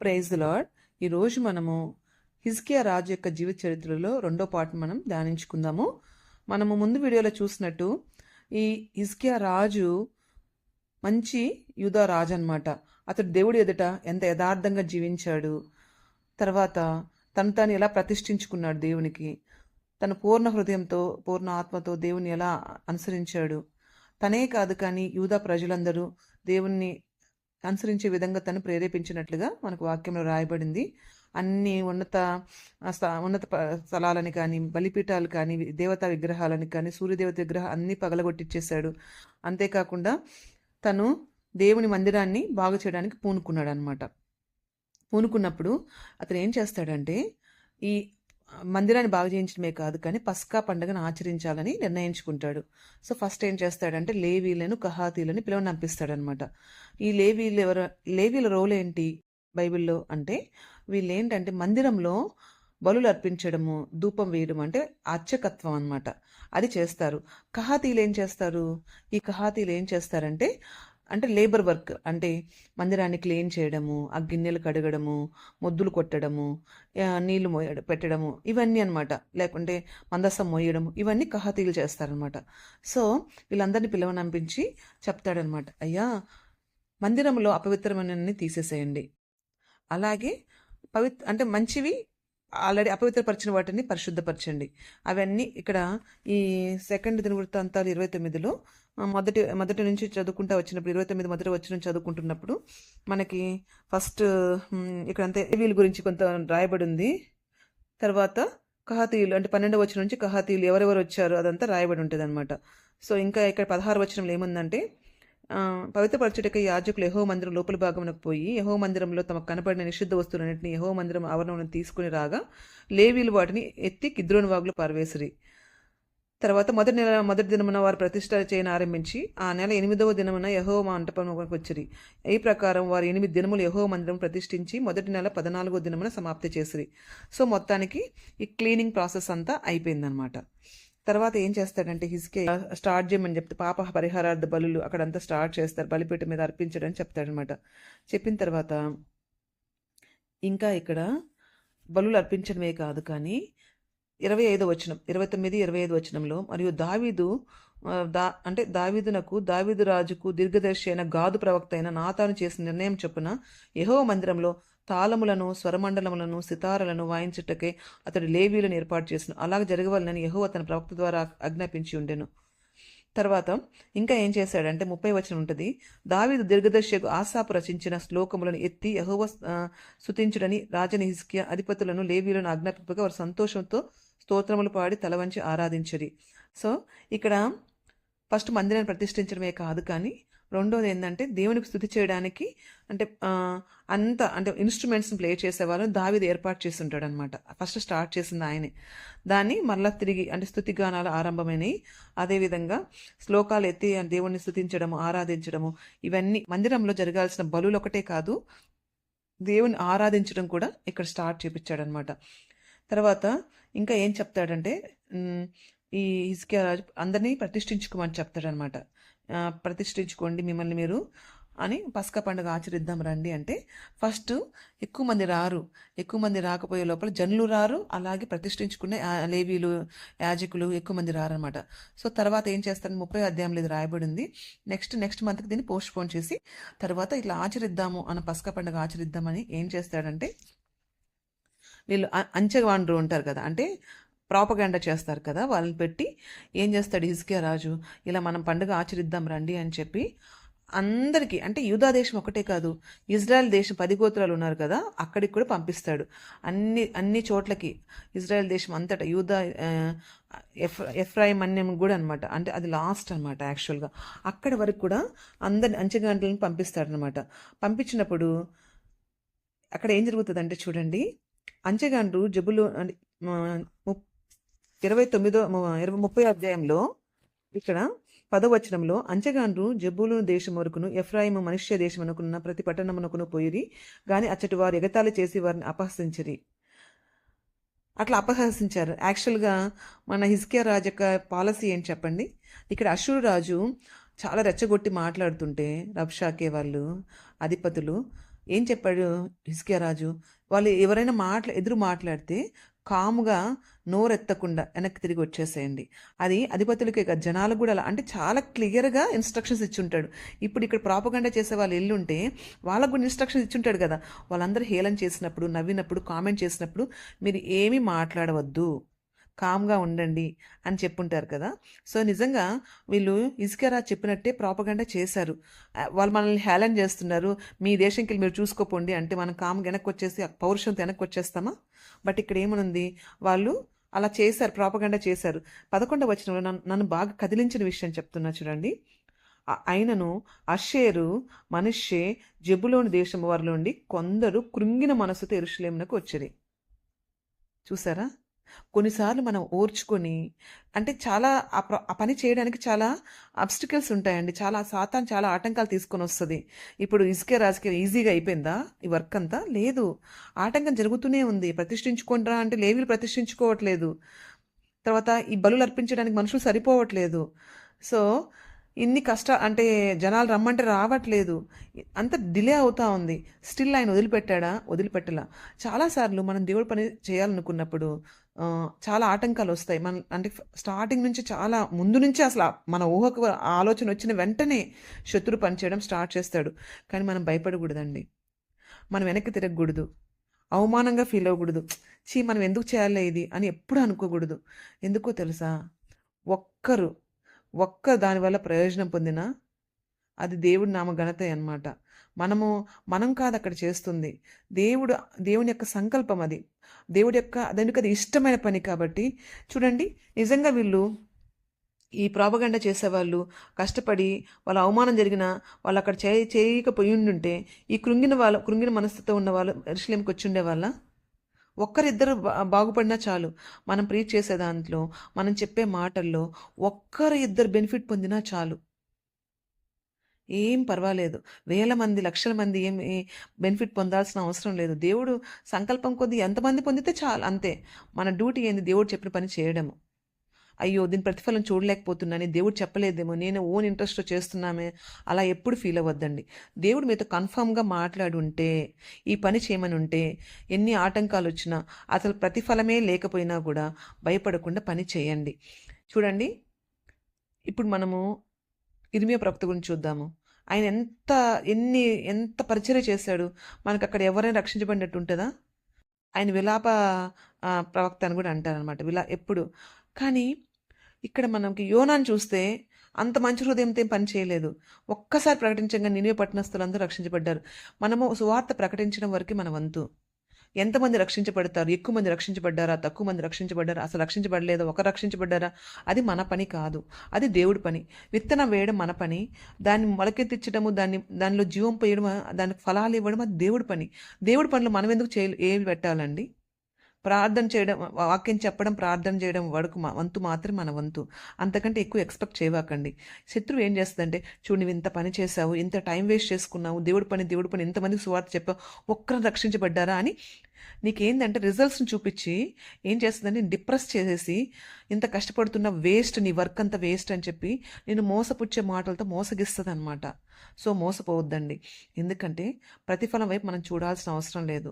Praise the lord. ఈరోజు మనము హిజ్కియా రాజు యొక్క జీవిత చరిత్రలో రెండో పార్ట్ మనం ధ్యానించుకుందాము. మనము ముందు వీడియోలో చూసినట్టు ఈ హిజ్కియా రాజు మంచి యూదా రాజు అనమాట. అతడు దేవుడి ఎదుట ఎంత యథార్థంగా జీవించాడు, తర్వాత తను తాను ఎలా ప్రతిష్ఠించుకున్నాడు దేవునికి, తన పూర్ణ హృదయంతో పూర్ణ ఆత్మతో దేవుని ఎలా అనుసరించాడు. తనే కాదు కానీ యూదా ప్రజలందరూ దేవుణ్ణి అనుసరించే విధంగా తను ప్రేరేపించినట్లుగా మనకు వాక్యంలో రాయబడింది. అన్ని ఉన్నత స్థలాలని కానీ, బలిపీఠాలు కానీ, దేవతా విగ్రహాలని కానీ, సూర్యదేవత విగ్రహం అన్నీ పగలగొట్టిచ్చేశాడు. అంతేకాకుండా తను దేవుని మందిరాన్ని బాగు చేయడానికి పూనుకున్నాడు అనమాట. పూనుకున్నప్పుడు అతను ఏం చేస్తాడంటే ఈ మందిరాన్ని బాగు చేయించడమే కాదు కానీ పస్కా పండుగను ఆచరించాలని నిర్ణయించుకుంటాడు. సో ఫస్ట్ ఏం చేస్తాడంటే లేవీలను కహాతీలను పిలువనంపిస్తాడనమాట. ఈ లేవీల రోల్ ఏంటి బైబిల్లో అంటే, వీళ్ళు ఏంటంటే మందిరంలో బలులు అర్పించడము, ధూపం వేయడం అంటే అర్చకత్వం అనమాట. అది చేస్తారు. కహాతీలు ఏం చేస్తారు? ఈ కహాతీలు ఏం చేస్తారంటే అంటే లేబర్ వర్క్, అంటే మందిరాన్ని క్లీన్ చేయడము, ఆ గిన్నెలు కడగడము, మొద్దులు కొట్టడము, నీళ్లు పెట్టడము, ఇవన్నీ అనమాట. లేకుంటే మందసం మోయడము, ఇవన్నీ కహాతీలు చేస్తారనమాట. సో వీళ్ళందరినీ పిలవనంపించి చెప్తాడనమాట, అయ్యా మందిరంలో అపవిత్రమైనన్ని తీసేసేయండి, అలాగే అంటే మంచివి ఆల్రెడీ అపవిత్రపరిచిన వాటిని పరిశుద్ధపరచండి. అవన్నీ ఇక్కడ ఈ 2 దినవృత్తాంతాలు 29లో మొదటి నుంచి చదువుకుంటా వచ్చినప్పుడు 29 మొదటి వచనం చదువుకుంటున్నప్పుడు మనకి ఫస్ట్ ఇక్కడంతా వీళ్ళ గురించి కొంత రాయబడి ఉంది. తర్వాత కహాతీయులు అంటే 12వ వచనం నుంచి కహాతీయులు ఎవరెవరు వచ్చారు అదంతా రాయబడి ఉంటుంది అనమాట. సో ఇంకా ఇక్కడ 16వ వచనంలో ఏముందంటే, పవిత్రపరచుటకై యాజకులు యెహోవా మందిరం లోపల భాగమునకు పోయి యెహోవా మందిరంలో తమకు కనపడిన నిషిద్ధ వస్తువులన్నింటినీ యెహోవా మందిరం ఆవరణను తీసుకుని రాగా లేవీలు వాటిని ఎత్తి కిద్రోను వాగులో పారవేసిరి. తర్వాత మొదటి దినమున వారు ప్రతిష్ట చేయని ఆరంభించి ఆ నెల 8వ దినమున యెహోవా మంటపమునకు వచ్చిరి. ఈ ప్రకారం వారు 8 దినములు యెహోవా మందిరం ప్రతిష్ఠించి మొదటి నెల 14వ దినమున సమాప్తి చేసిరి. సో మొత్తానికి ఈ క్లీనింగ్ ప్రాసెస్ అంతా అయిపోయిందనమాట. తర్వాత ఏం చేస్తాడంటే హిజ్కియా స్టార్ట్ చేయమని చెప్తే పాప పరిహారార్థ బలులు అక్కడంతా స్టార్ట్ చేస్తారు, బలిపీఠం మీద అర్పించడం చెప్తాడనమాట. చెప్పిన తర్వాత ఇంకా ఇక్కడ బలులు అర్పించడమే కాదు కానీ 25వ వచనం 29-25 వచనంలో, మరియు దావీదు రాజుకు దీర్ఘదర్శి అయిన గాదు ప్రవక్త అయిన నాతాను చేసిన నిర్ణయం చొప్పున యెహోవా మందిరంలో తాళములను, స్వరమండలములను, సితారలను వాయించుటకే అతడు లేవీలను ఏర్పాటు చేసిన. అలాగ జరగవలనని యెహోవా తన ప్రవక్త ద్వారా ఆజ్ఞాపించి ఉండెను. తర్వాత ఇంకా ఏం చేశాడంటే 30వ వచనం ఉంటుంది, దావీదు దీర్ఘదర్శికు ఆసాపు రచించిన శ్లోకములను ఎత్తి యెహోవా స్తుతించుడని రాజని హిజ్కియా అధిపతులను లేవీలను ఆజ్ఞాపింపగా వారు సంతోషంతో స్తోత్రములు పాడి తల వంచి ఆరాధించరి. సో ఇక్కడ ఫస్ట్ మందిరాన్ని ప్రతిష్ఠించడమే కాదు కానీ రెండోది ఏంటంటే దేవునికి స్తుతి చేయడానికి అంటే అంటే ఇన్స్ట్రుమెంట్స్ని ప్లే చేసేవాళ్ళు దావీదు ఏర్పాటు చేసి ఉంటాడు అనమాట. ఫస్ట్ స్టార్ట్ చేసింది ఆయనే. దాన్ని మళ్ళా తిరిగి అంటే స్తుతి గానాలు ఆరంభమైనవి. అదేవిధంగా శ్లోకాలు ఎత్తి దేవుణ్ణి స్తుతించడము, ఆరాధించడము, ఇవన్నీ మందిరంలో జరగాల్సిన బలులు ఒకటే కాదు, దేవుని ఆరాధించడం కూడా ఇక్కడ స్టార్ట్ చేపించాడనమాట. తర్వాత ఇంకా ఏం చెప్తాడంటే ఈ హిజ్కియా రాజు అందరినీ ప్రతిష్ఠించుకోమని చెప్తాడనమాట. ప్రతిష్ఠించుకోండి మిమ్మల్ని మీరు అని, పస్కా పండుగ ఆచరిద్దాం రండి అంటే ఫస్ట్ ఎక్కువ మంది రాకపోయే లోపల జనులు రారు, అలాగే ప్రతిష్ఠించుకునే లేవీలు యాజకులు ఎక్కువ మంది రారనమాట. సో తర్వాత ఏం చేస్తారని 30వ అధ్యాయంలో ఇది రాయబడింది. నెక్స్ట్ మంత్కి దీన్ని పోస్ట్ పోన్ చేసి తర్వాత ఇట్లా ఆచరిద్దాము అన్న పస్కా పండుగ ఆచరిద్దామని ఏం చేస్తాడంటే, వీళ్ళు అంచెవాండ్రు ఉంటారు కదా, అంటే ప్రాపగాండా చేస్తారు కదా, వాళ్ళని పెట్టి ఏం చేస్తాడు హిజ్కియా రాజు, ఇలా మనం పండుగ ఆచరిద్దాం రండి అని చెప్పి అందరికీ, అంటే యూదా దేశం ఒకటే కాదు, ఇజ్రాయెల్ దేశం 10 గోత్రాలు ఉన్నారు కదా, అక్కడికి కూడా పంపిస్తాడు. అన్ని చోట్లకి ఇజ్రాయెల్ దేశం అంతటా యూదా ఎఫ్రాయిం అన్యం కూడా అనమాట, అంటే అది లాస్ట్ అనమాట యాక్చువల్గా. అక్కడి వరకు కూడా అందరి అంచెగాండ్లను పంపిస్తాడనమాట. పంపించినప్పుడు అక్కడ ఏం జరుగుతుందంటే చూడండి, అంచెగాండ్రు జబులు 30వ అధ్యాయంలో ఇక్కడ 10వ వచనంలో, అంచెగాండ్రు జబూలు దేశం వరకును ఎఫ్రాయిము మనుష్య దేశం అనుకున్న ప్రతి పట్టణమునకును పోయిరి గాని అచ్చటి వారు ఎగతాళి చేసి వారిని అపహసించిరి. అట్లా అపహసించారు. యాక్చువల్గా మన హిజ్కియా రాజు యొక్క పాలసీ ఏంటి చెప్పండి. ఇక్కడ అష్షూరు రాజు చాలా రెచ్చగొట్టి మాట్లాడుతుంటే రబ్షాకే వాళ్ళు అధిపతులు ఏం చెప్పాడు హిజ్కియా రాజు? వాళ్ళు ఎవరైనా ఎదురు మాట్లాడితే కాముగా నోరెత్తకుండా వెనక్కి తిరిగి వచ్చేసేయండి. అది అధిపతులకే కాదు, జనాలకు కూడా అలా. అంటే చాలా క్లియర్‌గా ఇన్‌స్ట్రక్షన్స్ ఇచ్చుంటాడు. ఇప్పుడు ఇక్కడ ప్రాపగండా చేసే వాళ్ళు ఎళ్ళుంటే వాళ్ళకు కూడా ఇన్‌స్ట్రక్షన్స్ ఇచ్చుంటాడు కదా! వాళ్ళందరూ హేళన చేసినప్పుడు, నవ్వినప్పుడు, కామెంట్ చేసినప్పుడు మీరు ఏమీ మాట్లాడవద్దు. కామ్‌గా ఉండండి అని చెప్పుంటారు కదా! సో, నిజంగా వీళ్ళు హిజ్కియా రాజు చెప్పినట్టే ప్రాపగండా చేశారు. వాళ్ళు మనల్ని హేళన చేస్తున్నారు. మీ దేశంకెళ్ళి మీరు చూసుకోపోండి అంటే మనం కామ్‌గా వెనక్కొచ్చేసి ఆ పౌరుషంతో వెనక్కొచ్చేస్తామా? బట్ ఇక్కడ ఏమనుంది? వాళ్ళు అలా చేశారు. ప్రాపగండా చేశారు. 11వ వచనంలో నన్ను బాగా కదిలించిన విషయం చెప్తున్నా చూడండి. అయినను అషేరు, మనష్షే, జెబులోను దేశము వారిలో నుండి కొందరు కృంగిన మనస్సుతో యెరూషలేమునకు వచ్చిరి. చూసారా? కొన్నిసార్లు మనం ఓర్చుకొని అంటే చాలా ఆ పని చేయడానికి చాలా అబ్స్టికల్స్ ఉంటాయండి. సాతాను చాలా ఆటంకాలు తీసుకొనొస్తది. ఇప్పుడు హిజ్కియా రాజుకి ఈజీగా అయిపోయిందా ఈ వర్క్ అంతా? లేదు. ఆటంకం జరుగుతూనే ఉంది. ప్రతిష్ఠించుకోండిరా అంటే లేవీయులు ప్రతిష్ఠించుకోవట్లేదు. తర్వాత ఈ బలులు అర్పించడానికి మనుషులు సరిపోవట్లేదు. సో, ఇన్ని అంటే జనాలు రమ్మంటే రావట్లేదు. అంత డిలే అవుతా ఉంది. స్టిల్ ఆయన వదిలిపెట్టాడా? వదిలిపెట్టలా. చాలాసార్లు మనం దేవుడి పని చేయాలనుకున్నప్పుడు చాలా ఆటంకాలొస్తాయి. అంటే స్టార్టింగ్ నుంచి చాలా ముందు నుంచే అసల మన ఊహకు ఆలోచన వచ్చిన వెంటనే శత్రువు పని చేయడం స్టార్ట్ చేస్తాడు. కానీ మనం భయపడకూడదండి. మనం వెనక్కి తిరగకూడదు. అవమానంగా ఫీల్ అవ్వకూడదు. ఛీ! మనం ఎందుకు చేయాలి ఇది అని ఎప్పుడు అనుకోకూడదు. ఎందుకో తెలుసా? ఒక్కరు దానివల్ల ప్రయోజనం పొందినా అది దేవుడి నామ ఘనతే అన్నమాట. మనం కాదు అక్కడ చేస్తుంది. దేవుని యొక్క సంకల్పం అది. దానికది ఇష్టమైన పని కాబట్టి చూడండి, నిజంగా వీళ్ళు ఈ ప్రాపగండా చేసేవాళ్ళు కష్టపడి వాళ్ళ అవమానం జరిగినా వాళ్ళు అక్కడ చేయకపోయుండుంటే ఈ కృంగిన మనసుతో ఉన్న వాళ్ళు యెరూషలేముకి వచ్చుండేవాళ్ళా? ఒక్కరిద్దరు బాగుపడినా చాలు. మనం ప్రీచ్ చేసే దాంట్లో, మనం చెప్పే మాటల్లో ఇద్దరు బెనిఫిట్ పొందినా చాలు. ఏం పర్వాలేదు. వేల మంది, లక్షల మంది ఏమి బెనిఫిట్ పొందాల్సిన అవసరం లేదు. దేవుడు సంకల్పం కొద్దీ ఎంతమంది పొందితే చాలు అంతే. మన డ్యూటీ ఏంది? దేవుడు చెప్పిన పని చేయడము. అయ్యో! దీని ప్రతిఫలం చూడలేకపోతున్నానని దేవుడు చెప్పలేదేమో, నేను ఓన్ ఇంట్రెస్ట్‌తో చేస్తున్నామే, అలా ఎప్పుడు ఫీల్ అవ్వద్దండి. దేవుడు మీతో కన్ఫర్మ్‌గా మాట్లాడుంటే, ఈ పని చేయమనుంటే, ఎన్ని ఆటంకాలొచ్చినా, అసలు ప్రతిఫలమే లేకపోయినా కూడా భయపడకుండా పని చేయండి. చూడండి, ఇప్పుడు మనము ఇర్మియా ప్రవక్త గురించి చూద్దాము. ఆయన ఎంత పరిచర్య చేశాడు. మనకక్కడ ఎవరైనా రక్షించబడినట్టు ఉంటదా? ఆయన విలాప ప్రవక్త అని కూడా అంటారనమాట. ఎప్పుడు. కానీ ఇక్కడ మనకి యోనాను చూస్తే అంత మంచి హృదయంతో ఏం పని చేయలేదు. ఒక్కసారి ప్రకటించంగా నినివే పట్టణస్థులందరూ రక్షించబడ్డారు. మనము సువార్త ప్రకటించడం వరకే మన వంతు. ఎంతమంది రక్షించబడతారు? ఎక్కువ మంది రక్షించబడ్డారా? తక్కువ మంది రక్షించబడ్డారా? అసలు రక్షించబడలేదా? రక్షించబడ్డారా? అది మన పని కాదు. అది దేవుడి పని. విత్తనం వేయడం మన పని. దాన్ని మొలకెత్తించడము, దానిలో జీవం పోయడం, దానికి ఫలాలు ఇవ్వడం అది దేవుడి పని. దేవుడి పనులు మనం ఎందుకు ఏమి పెట్టాలండి? ప్రార్థన చేయడం, వాక్యం చెప్పడం, ప్రార్థన చేయడం వంతు మాత్రం మన వంతు. అంతకంటే ఎక్కువ ఎక్స్‌పెక్ట్ చేయవాకండి. శత్రువు ఏం చేస్తదంటే, చూడు నువ్వు ఇంత పని చేశావు, ఇంత టైం వేస్ట్ చేసుకున్నావు, దేవుడి పని ఇంతమందికి సువార్త చెప్పావు, ఒక్కరు రక్షించబడ్డారా అని నీకేందంటే రిజల్ట్స్‌ని చూపిచ్చి ఏం చేస్తదంటే డిప్రెస్ చేసేసి, ఇంత కష్టపడుతున్న వేస్ట్, నీ వర్క్ అంతా వేస్ట్ అని చెప్పి నిన్ను మోసపుచ్చే మాటలతో మోసగిస్తదనమాట. సో, మోసపోవద్దండి. ఎందుకంటే ప్రతిఫలం వైపు మనం చూడాల్సిన అవసరం లేదు.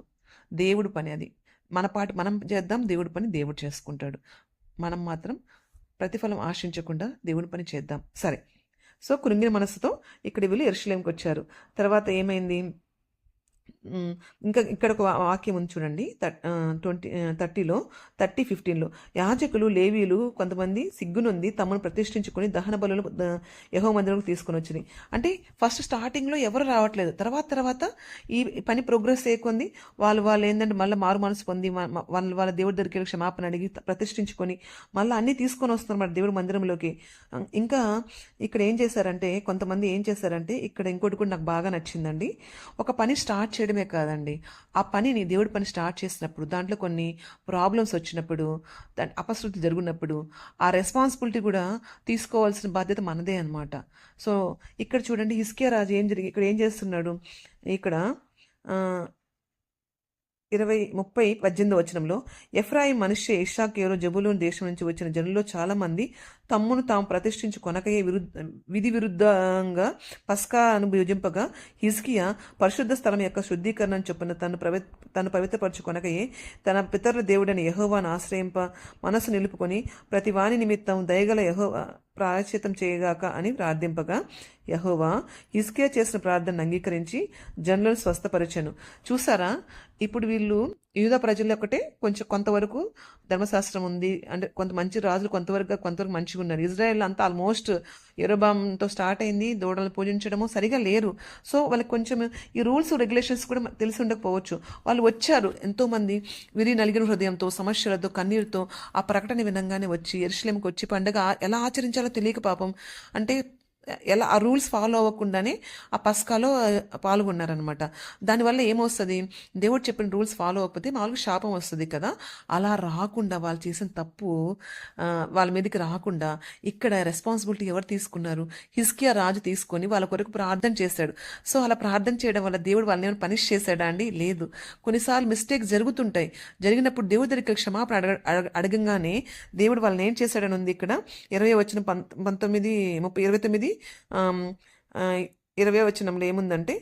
దేవుడి పని అది. మన పాటు మనం చేద్దాం, దేవుడి పని దేవుడు చేసుకుంటాడు. మనం మాత్రం ప్రతిఫలం ఆశించకుండా దేవుడి పని చేద్దాం. సరే. సో, కృంగిన మనస్సుతో ఇక్కడ వీళ్ళు యెరూషలేముకొచ్చారు. తర్వాత ఏమైంది? ఇంకా ఇక్కడ ఒక వాక్యం ఉంది చూడండి. 30:15లో యాజకులు, లేవీయులు కొంతమంది సిగ్గునుంది తమను ప్రతిష్ఠించుకొని దహన బలులు యెహోవా మందిరంలోకి తీసుకొని వచ్చినాయి. అంటే ఫస్ట్ స్టార్టింగ్లో ఎవరు రావట్లేదు. తర్వాత ఈ పని ప్రోగ్రెస్ చేయకుంది వాళ్ళు ఏంటంటే మళ్ళీ మారు మనసు పొంది వాళ్ళ దేవుడి దగ్గరికి క్షమాపణ అడిగి ప్రతిష్ఠించుకొని మళ్ళీ అన్నీ తీసుకొని వస్తున్నారు దేవుడి మందిరంలోకి. ఇంకా ఇక్కడ కొంతమంది ఏం చేశారంటే ఇక్కడ ఇంకోటి కూడా నాకు బాగా నచ్చిందండి. ఒక పని స్టార్ట్ చేయడమే కాదండి, ఆ పనిని దేవుడి పని స్టార్ట్ చేసినప్పుడు దాంట్లో కొన్ని ప్రాబ్లమ్స్ వచ్చినప్పుడు, అపశృతి జరిగినప్పుడు ఆ రెస్పాన్సిబిలిటీ కూడా తీసుకోవాల్సిన బాధ్యత మనదే అనమాట. సో, ఇక్కడ చూడండి హిజ్కియా రాజు ఇక్కడ ఏం చేస్తున్నాడు? ఇక్కడ 30:18 ఎఫ్రాయిం మనష్షే ఇశ్శాఖారు జెబూలూను దేశం నుంచి వచ్చిన జనుల్లో చాలా మంది తమ్మును తాము ప్రతిష్ఠించు కొనకయే విధి విరుద్ధంగా పస్కా భుజింపగా హిజ్కియా పరిశుద్ధ స్థలం యొక్క శుద్ధీకరణ చొప్పున తను పవిత్రపరచు కొనకయే తన పితరుల దేవుడని యెహోవాను ఆశ్రయింప మనసు నిలుపుకొని ప్రతి వాని నిమిత్తం దయగల యెహోవా ప్రాయశ్చిత్తం చేయగాక అని ప్రార్థింపగా యెహోవా హిజ్కియా చేసిన ప్రార్థనను అంగీకరించి జనులను స్వస్థపరిచెను. చూసారా, ఇప్పుడు వీళ్ళు యూదా ప్రజలు ఒకటే కొంతవరకు ధర్మశాస్త్రం ఉంది, అంటే కొంత మంచి రాజులు కొంతవరకు మంచిగా ఉన్నారు. ఇజ్రాయెల్ అంతా ఆల్మోస్ట్ యెరోబాంతో స్టార్ట్ అయింది, దూడలను పూజించడము సరిగా లేరు. సో వాళ్ళకి కొంచెం ఈ రూల్స్ రెగ్యులేషన్స్ కూడా తెలిసి ఉండకపోవచ్చు. వాళ్ళు వచ్చారు, ఎంతోమంది నలిగిన హృదయంతో, సమస్యలతో, కన్నీరుతో ఆ ప్రకటన వినంగానే వచ్చి యెరూషలేముకి వచ్చి పండగ ఎలా ఆచరించాలో తెలియక పాపం అంటే ఎలా ఆ రూల్స్ ఫాలో అవ్వకుండానే ఆ పస్కాలో పాల్గొన్నారనమాట. దానివల్ల ఏమొస్తుంది, దేవుడు చెప్పిన రూల్స్ ఫాలో అవ్వకపోతే మామూలుగా శాపం వస్తుంది కదా. అలా రాకుండా వాళ్ళు చేసిన తప్పు వాళ్ళ మీదకి రాకుండా ఇక్కడ రెస్పాన్సిబిలిటీ ఎవరు తీసుకున్నారు? హిజ్కియా రాజు తీసుకొని వాళ్ళ కొరకు ప్రార్థన చేశాడు. సో అలా ప్రార్థన చేయడం వల్ల దేవుడు వాళ్ళని ఏమైనా పనిష్ చేశాడా అండి? లేదు. కొన్నిసార్లు మిస్టేక్స్ జరుగుతుంటాయి. జరిగినప్పుడు దేవుడి దగ్గర క్షమాపణ అడగంగానే దేవుడు వాళ్ళని ఏం చేశాడని ఉంది ఇక్కడ 29 20 ఏముందంటే,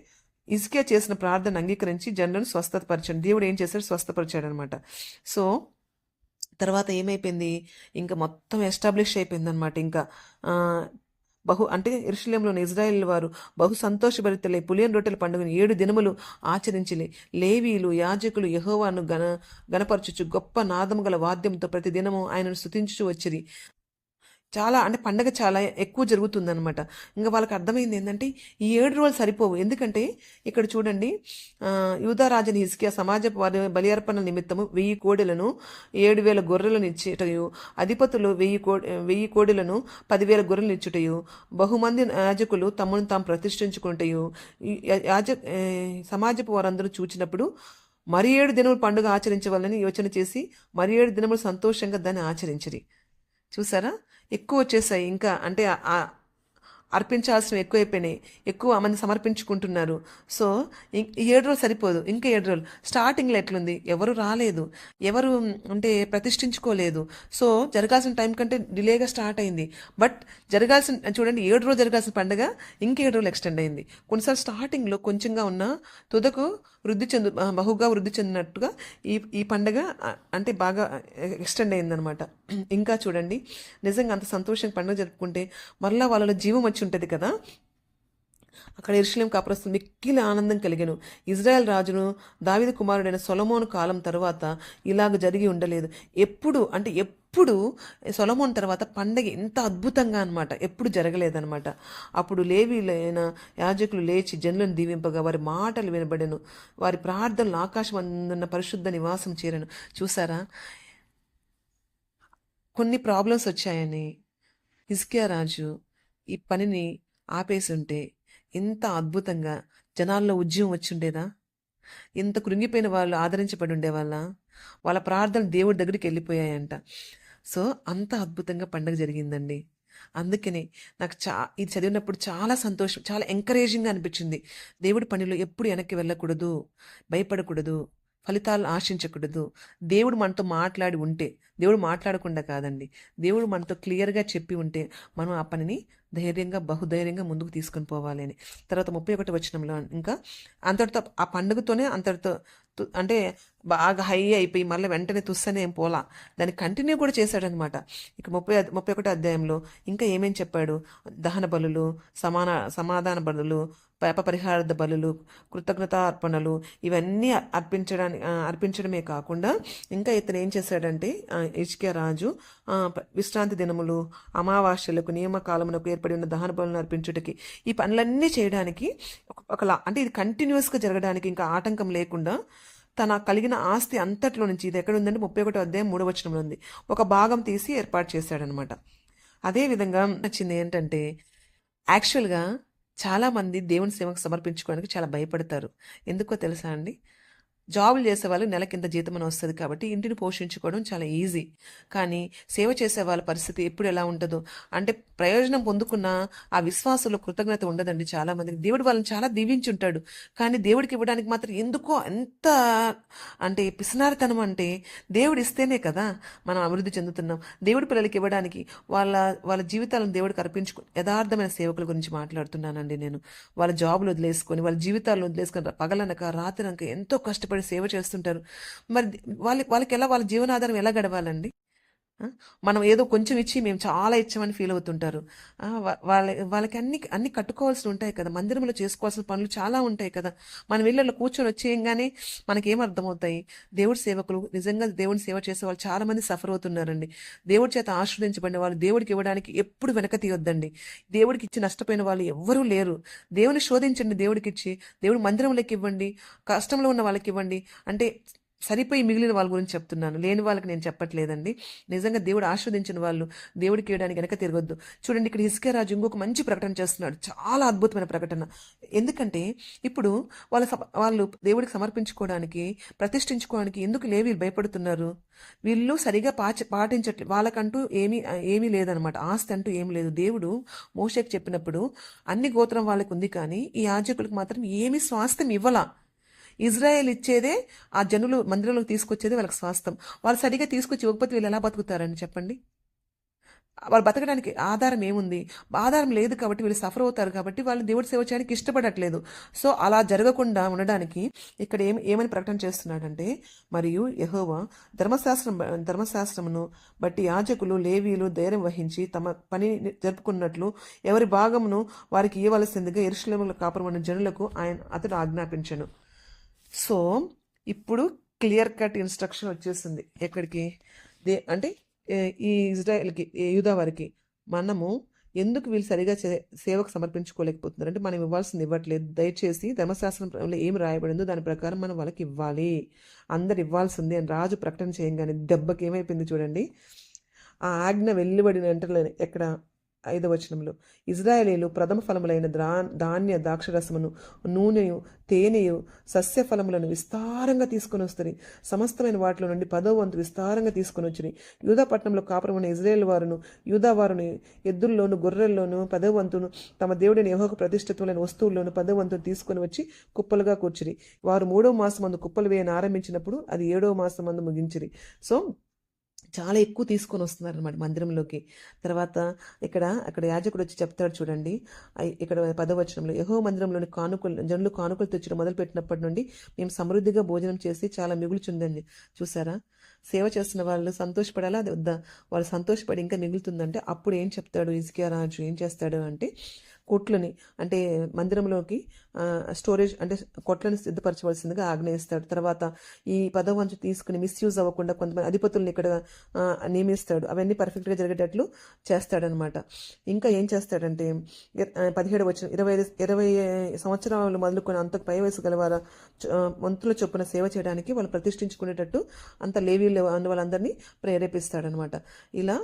హిజ్కియా చేసిన ప్రార్థన అంగీకరించి జనులను స్వస్థపరిచాడు. దేవుడు ఏం చేశాడు? స్వస్థపరిచాడు అనమాట. సో తర్వాత ఏమైపోయింది, ఇంకా మొత్తం ఎస్టాబ్లిష్ అయిపోయింది అనమాట. ఇంకా అంటే యెరూషలేములోని ఇజ్రాయేల్ వారు బహు సంతోషభరితులై పులియని రొట్టెల పండుగను 7 దినములు ఆచరించలే. లేవీయులు, యాజకులు యెహోవాను గణపరచుచు గొప్ప నాదము గల వాద్యంతో ప్రతి దినము ఆయనను స్తుతించుచు వచ్చిరి. చాలా అంటే పండగ చాలా ఎక్కువ జరుగుతుందనమాట. ఇంకా వాళ్ళకి అర్థమైంది ఏంటంటే ఈ 7 రోజులు సరిపోవు. ఎందుకంటే ఇక్కడ చూడండి, యూదా రాజుని హిజ్కియా సమాజపు బలియర్పణ నిమిత్తము 1000 కోడెలను 7,000 గొర్రెలను ఇచ్చుటయు, అధిపతులు 1000 కోడెలను 10,000 గొర్రెలను ఇచ్చుటయు, బహుమంది యాజకులు తమను తాము ప్రతిష్ఠించుకుంటయు సమాజపు వారందరూ చూచినప్పుడు మరి 7 దినములు పండుగ ఆచరించవాలని యోచన చేసి మరి 7 దినములు సంతోషంగా దాన్ని ఆచరించిరి. చూసారా, ఎక్కువ వచ్చేసాయి. ఇంకా అంటే అర్పించాల్సినవి ఎక్కువైపోయినాయి, ఎక్కువ మంది సమర్పించుకుంటున్నారు. సో ఈ 7 రోజులు సరిపోదు, ఇంకా 7 రోజులు. స్టార్టింగ్లో ఎట్లుంది, ఎవరు రాలేదు, ఎవరు అంటే ప్రతిష్ఠించుకోలేదు. సో జరగాల్సిన టైం కంటే డిలేగా స్టార్ట్ అయింది. బట్ చూడండి 7 రోజులు జరగాల్సిన పండుగ ఇంకా 7 రోజులు ఎక్స్టెండ్ అయింది. కొన్నిసార్లు స్టార్టింగ్లో కొంచెంగా ఉన్న తుదకు బహుగా వృద్ధి చెందినట్టుగా ఈ పండుగ అంటే బాగా ఎక్స్టెండ్ అయిందనమాట. ఇంకా చూడండి, నిజంగా అంత సంతోషంగా పండుగ జరుపుకుంటే మరలా వాళ్ళలో జీవం వచ్చి ఉంటుంది కదా. అక్కడ యెరూషలేము కాపురస్తులు మిక్కిలి ఆనందం కలిగెను. ఇజ్రాయెల్ రాజును దావీదు కుమారుడైన సొలొమోను కాలం తర్వాత ఇలాగ జరిగి ఉండలేదు. ఎప్పుడు సొలొమోను తర్వాత పండగ ఇంత అద్భుతంగా అనమాట ఎప్పుడు జరగలేదనమాట. అప్పుడు లేవీయులైన యాజకులు లేచి జనులను దీవింపగా వారి మాటలు వినబడెను, వారి ప్రార్థనలు ఆకాశం అందున్న పరిశుద్ధ నివాసం చేరెను. చూసారా, కొన్ని ప్రాబ్లమ్స్ వచ్చాయని హిజ్కియా రాజు ఈ పనిని ఆపేసి ఉంటే ఇంత అద్భుతంగా జనాల్లో ఉద్యమం వచ్చి ఉండేదా? ఇంత కృంగిపోయిన వాళ్ళు ఆదరించబడి ఉండేవాళ్ళ? వాళ్ళ ప్రార్థనలు దేవుడి దగ్గరికి వెళ్ళిపోయాయంట. సో అంత అద్భుతంగా పండుగ జరిగిందండి. అందుకనే నాకు ఇది చదివినప్పుడు చాలా సంతోషం, చాలా ఎంకరేజింగ్గా అనిపించింది. దేవుడి పనిలో ఎప్పుడు వెనక్కి వెళ్ళకూడదు, భయపడకూడదు, ఫలితాలు ఆశించకూడదు. దేవుడు మనతో మాట్లాడి ఉంటే, దేవుడు మాట్లాడకుండా కాదండి, దేవుడు మనతో క్లియర్గా చెప్పి ఉంటే మనం ఆ పనిని బహుధైర్యంగా ముందుకు తీసుకొని పోవాలి అని. తర్వాత 31 వచనంలో ఇంకా అంతటితో ఆ పండుగతోనే అంతటితో అంటే బాగా హై అయిపోయి మళ్ళీ వెంటనే తుస్సనే ఏం పోలా, దాన్ని కంటిన్యూ కూడా చేశాడనమాట. ఇక 31 అధ్యాయంలో ఇంకా ఏమేం చెప్పాడు? దహన బలులు, సమాధాన బలులు, పాప పరిహారార్థ బలులు, కృతజ్ఞతార్పణలు ఇవన్నీ అర్పించడమే కాకుండా ఇంకా ఇతను ఏం చేశాడంటే హిజ్కియా రాజు విశ్రాంతి దినములు, అమావాస్యలకు, నియమకాలమునకు ఏర్పడి ఉన్న దహన బలులను అర్పించుటకి, ఈ పనులన్నీ చేయడానికి అంటే ఇది కంటిన్యూస్గా జరగడానికి ఇంకా ఆటంకం లేకుండా తన కలిగిన ఆస్తి అంతట్లో నుంచి, ఇది ఎక్కడ ఉందంటే 31 అధ్యాయం 3వ వచనంలో ఉంది, ఒక భాగం తీసి ఏర్పాటు చేశాడనమాట. అదేవిధంగా నచ్చింది ఏంటంటే, యాక్చువల్గా చాలామంది దేవుని సేవకు సమర్పించుకోవడానికి చాలా భయపడతారు. ఎందుకో తెలుసా అండి? జాబులు చేసే వాళ్ళు నెలకింత జీతం అని వస్తుంది కాబట్టి ఇంటిని పోషించుకోవడం చాలా ఈజీ. కానీ సేవ చేసే వాళ్ళ పరిస్థితి ఎప్పుడు ఎలా ఉంటుందో, అంటే ప్రయోజనం పొందుకున్న ఆ విశ్వాసంలో కృతజ్ఞత ఉండదండి చాలా మందికి. దేవుడు వాళ్ళని చాలా దీవించుంటాడు, కానీ దేవుడికి ఇవ్వడానికి మాత్రం ఎందుకో ఎంత అంటే పిసినారితనం. అంటే దేవుడు ఇస్తేనే కదా మనం అభివృద్ధి చెందుతున్నాం. దేవుడి పిల్లలకి ఇవ్వడానికి వాళ్ళ వాళ్ళ జీవితాలను దేవుడికి అర్పించుకు యథార్థమైన సేవకుల గురించి మాట్లాడుతున్నానండి నేను. వాళ్ళ జాబులు వదిలేసుకొని, వాళ్ళ జీవితాలను వదిలేసుకొని పగలనక రాత్రనక ఎంతో కష్టపడి సేవ చేస్తుంటారు. మరి వాళ్ళకి ఎలా, వాళ్ళ జీవనాధారం ఎలా గడవాలండి? ఆ! మనం ఏదో కొంచెం ఇచ్చి మేము చాలా ఇచ్చామని ఫీల్ అవుతుంటారు. వాళ్ళకి అన్ని అన్ని కట్టుకోవాల్సి ఉంటాయి కదా, మందిరంలో చేసుకోవాల్సిన పనులు చాలా ఉంటాయి కదా. మనం వెళ్ళి అలా కూర్చొని వచ్చేయంగానే మనకేం అర్థమవుతాయి? దేవుడి సేవకులు, నిజంగా దేవుని సేవ చేసే వాళ్ళు చాలా మంది సఫర్ అవుతున్నారండి. దేవుడి చేత ఆశీర్వదించబడిన వాళ్ళు దేవుడికి ఇవ్వడానికి ఎప్పుడు వెనక తీయొద్దండి. దేవుడికి ఇచ్చి నష్టపోయిన వాళ్ళు ఎవ్వరూ లేరు. దేవుని శోధించండి, దేవుడికి ఇచ్చి దేవుడి మందిరంలోకి ఇవ్వండి, కష్టంలో ఉన్న వాళ్ళకి ఇవ్వండి. అంటే సరిపోయి మిగిలిన వాళ్ళ గురించి చెప్తున్నాను, లేని వాళ్ళకి నేను చెప్పట్లేదండి. నిజంగా దేవుడు ఆస్వాదించిన వాళ్ళు దేవుడికి ఇవ్వడానికి వెనక తిరగొద్దు. చూడండి, ఇక్కడ హిజ్కియా రాజు ఇంకొక మంచి ప్రకటన చేస్తున్నాడు, చాలా అద్భుతమైన ప్రకటన. ఎందుకంటే ఇప్పుడు వాళ్ళు దేవుడికి సమర్పించుకోవడానికి, ప్రతిష్ఠించుకోవడానికి ఎందుకు వీళ్ళు భయపడుతున్నారు? వీళ్ళు సరిగా పాటించట్లేదు. వాళ్ళకంటూ ఏమీ లేదనమాట, ఆస్తి అంటూ ఏమీ లేదు. దేవుడు మోషేకి చెప్పినప్పుడు అన్ని గోత్రం వాళ్ళకి ఉంది, కానీ ఈ యాజకులకు మాత్రం ఏమీ స్వాస్థ్యం ఇవ్వలా. ఇజ్రాయెల్ ఇచ్చేదే ఆ జనులు మందిరంలోకి తీసుకొచ్చేదే వాళ్ళకి స్వాస్థం. వాళ్ళు సరిగా తీసుకొచ్చి ఇవ్వకపోతే వీళ్ళు ఎలా బతుకుతారని చెప్పండి? వాళ్ళు బతకడానికి ఆధారం ఏముంది? ఆధారం లేదు కాబట్టి వీళ్ళు సఫర్ అవుతారు, కాబట్టి వాళ్ళు దేవుడి సేవ చేయడానికి ఇష్టపడట్లేదు. సో అలా జరగకుండా ఉండడానికి ఇక్కడ ఏమని ప్రకటన చేస్తున్నాడంటే, మరియు యెహోవా ధర్మశాస్త్రమును బట్టి యాజకులు లేవీలు ధైర్యం వహించి తమ పని జరుపుకున్నట్లు ఎవరి భాగమును వారికి ఇవ్వవలసిందిగా యెరూషలేములో కాపురమైన జనులకు అతడు ఆజ్ఞాపించను. సో ఇప్పుడు క్లియర్ కట్ ఇన్స్ట్రక్షన్ వచ్చేసింది. ఎక్కడికి? అంటే ఈ ఇజ్రాయెల్కి, యూదా వారికి. మనము ఎందుకు వీళ్ళు సరిగా సేవకు సమర్పించుకోలేకపోతున్నారు అంటే మనం ఇవ్వాల్సింది ఇవ్వట్లేదు. దయచేసి ధర్మశాస్త్రంలో ఏం రాయబడిందో దాని ప్రకారం మనం వాళ్ళకి ఇవ్వాలి, అందరు ఇవ్వాల్సింది అని రాజు ప్రకటన చేయగానే దెబ్బకి ఏమైపోయింది చూడండి. ఆ ఆజ్ఞ వెలువడిన వెంటనే ఎక్కడ 5వ వచనంలో, ఇజ్రాయేలీలు ప్రథమ ఫలములైన ధాన్య ద్రాక్షరసమును నూనెయు తేనెయు సస్యఫలములను విస్తారంగా తీసుకొని వస్తుంది. సమస్తమైన వాటిలో నుండి 10వ వంతు విస్తారంగా తీసుకొని వచ్చినాయి. యూదా పట్టణంలో కాపురమైన ఇజ్రాయేల్ వారును యూదా వారుని ఎద్దుల్లోను గొర్రెల్లోను 10వ వంతును తమ దేవుడిని యెహోవాకు ప్రతిష్ఠితమైన వస్తువుల్లోను 10వ వంతును తీసుకొని వచ్చి కుప్పలుగా కూర్చిరి. వారు 3వ మాసం మందు కుప్పలు వేయని ఆరంభించినప్పుడు అది 7వ మాసం మందు ముగించిరి. సో చాలా ఎక్కువ తీసుకొని వస్తున్నారు అనమాట మందిరంలోకి. తర్వాత అక్కడ యాజకుడు వచ్చి చెప్తాడు చూడండి, ఇక్కడ 10వ వచనంలో, యెహోవా మందిరంలోని జనులు కానుకలు తెచ్చడం మొదలుపెట్టినప్పటి నుండి మేము సమృద్ధిగా భోజనం చేసి చాలా మిగులుచుందండి. చూసారా? సేవ చేస్తున్న వాళ్ళు సంతోషపడాలా అది వద్దా? వాళ్ళు సంతోషపడి ఇంకా మిగులుతుందంటే అప్పుడు ఏం చెప్తాడు హిజ్కియా రాజు? ఏం చేస్తాడు అంటే, కొట్లని, అంటే మందిరంలోకి స్టోరేజ్ అంటే కొట్లను సిద్ధపరచవలసిందిగా ఆజ్ఞయిస్తాడు. తర్వాత ఈ 10వ వంతు తీసుకుని మిస్యూజ్ అవ్వకుండా కొంతమంది అధిపతులను ఇక్కడ నియమిస్తాడు. అవన్నీ పర్ఫెక్ట్గా జరిగేటట్లు చేస్తాడనమాట. ఇంకా ఏం చేస్తాడంటే 17వ వచనం, 20 సంవత్సరాలు మొదలుకొని అంతకు పై వయసు గల వారు వంతుల చొప్పున సేవ చేయడానికి వాళ్ళు ప్రతిష్ఠించుకునేటట్టు అంత లేవీలు వాళ్ళందరినీ ప్రేరేపిస్తాడనమాట. ఇలా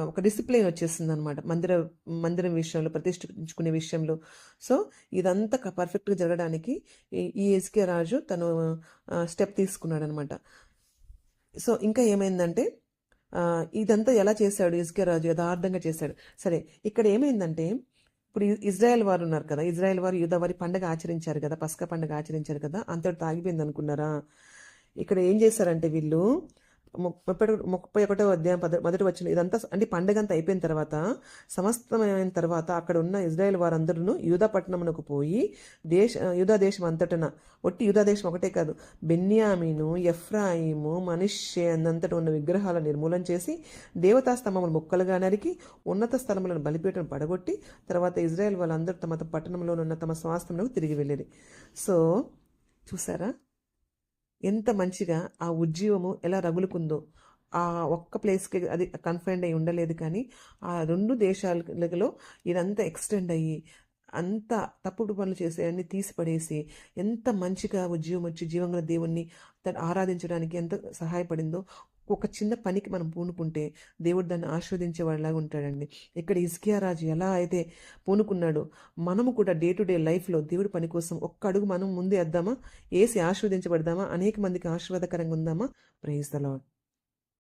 ఒక డిసిప్లిన్ వచ్చేస్తుంది అనమాట మందిరం విషయంలో, ప్రతిష్ఠించుకునే విషయంలో. సో ఇదంతా పర్ఫెక్ట్గా జరగడానికి ఈ హిజ్కియా రాజు తను స్టెప్ తీసుకున్నాడు అనమాట. సో ఇంకా ఏమైందంటే, ఇదంతా ఎలా చేశాడు హిజ్కియా రాజు? యథార్థంగా చేశాడు. సరే, ఇక్కడ ఏమైందంటే, ఇప్పుడు ఇజ్రాయెల్ వారు ఉన్నారు కదా, ఇజ్రాయెల్ వారు యూదా వారి పండుగ ఆచరించారు కదా, పస్కా పండుగ ఆచరించారు కదా, అంతటితో ఆగిపోయింది అనుకున్నారా? ఇక్కడ ఏం చేశారంటే వీళ్ళు 31వ అధ్యాయం మొదటి వచనం, ఇదంతా అంటే పండగ అంతా అయిపోయిన తర్వాత, సమస్తమైన తర్వాత అక్కడ ఉన్న ఇజ్రాయెల్ వారందరూ యూదా పట్టణమునకు పోయి యూదా దేశం అంతటన, ఒట్టి యూదా దేశం ఒకటే కాదు, బెన్యామీను, ఎఫ్రాయిము, మనష్షే అంతటా ఉన్న విగ్రహాలను నిర్మూలన చేసి దేవతా స్తంభములు ముక్కలుగా నరికి ఉన్నత స్థలములను బలిపీఠం పడగొట్టి తర్వాత ఇజ్రాయెల్ వాళ్ళందరూ తమ పట్టణంలోనున్న తమ స్వాస్థ్యంలోకి తిరిగి వెళ్ళేది. సో చూసారా ఎంత మంచిగా ఆ ఉజ్జీవము ఎలా రగులుకుందో? ఆ ఒక్క ప్లేస్కి అది కన్ఫైన్డ్ అయ్యి ఉండలేదు, కానీ ఆ 2 దేశాలలో ఇదంతా ఎక్స్టెండ్ అయ్యి అంత తప్పుడు పనులు చేసే అన్ని తీసి పడేసి ఎంత మంచిగా ఉద్యోగం వచ్చి జీవంగల దేవుణ్ణి తను ఆరాధించడానికి ఎంత సహాయపడిందో ఒక చిన్న పనికి మనం పూనుకుంటే దేవుడు దాన్ని ఆస్వాదించేవాడిలాగా ఉంటాడండి. ఇక్కడ హిజ్కియా రాజు ఎలా అయితే పూనుకున్నాడో మనము కూడా డే టు డే లైఫ్లో దేవుడి పని కోసం ఒక్క అడుగు మనం ముందే వేద్దామా, వేసి ఆస్వాదించబడదామా, అనేక మందికి ఆశీర్వాదకరంగా ఉందామా. Praise the lord.